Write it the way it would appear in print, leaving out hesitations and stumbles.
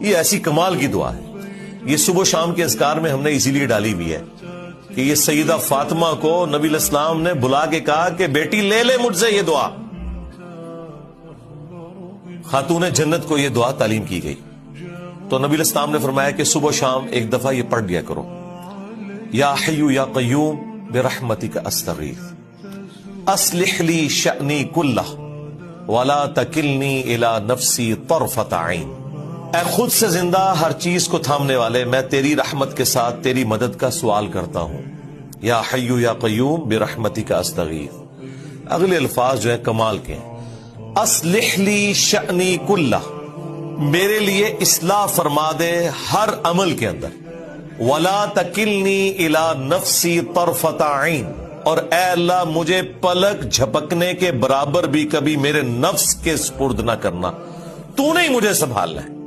یہ ایسی کمال کی دعا ہے. یہ صبح شام کے اذکار میں ہم نے اسی لیے ڈالی ہوئی ہے کہ یہ سیدہ فاطمہ کو نبی علیہ السلام نے بلا کے کہا کہ بیٹی لے لے مجھ سے یہ دعا. خاتون جنت کو یہ دعا تعلیم کی گئی تو نبی علیہ السلام نے فرمایا کہ صبح و شام ایک دفعہ یہ پڑھ لیا کرو. یا حی یا قیوم برحمتک استغیث اصلح لی شأنی کلہ ولا تکلنی الی نفسی طرفۃ عین. اے خود سے زندہ ہر چیز کو تھامنے والے، میں تیری رحمت کے ساتھ تیری مدد کا سوال کرتا ہوں. یا حی یا قیوم برحمتک استغیث. اگلے الفاظ جو ہیں کمال کے ہیں. اصلح لی شأنی کلہ، میرے لیے اصلاح فرما دے ہر عمل کے اندر. ولا تکلنی الی نفسی طرفۃ عین، اور اے اللہ مجھے پلک جھپکنے کے برابر بھی کبھی میرے نفس کے سپرد نہ کرنا، تو نے ہی مجھے سنبھالنا ہے.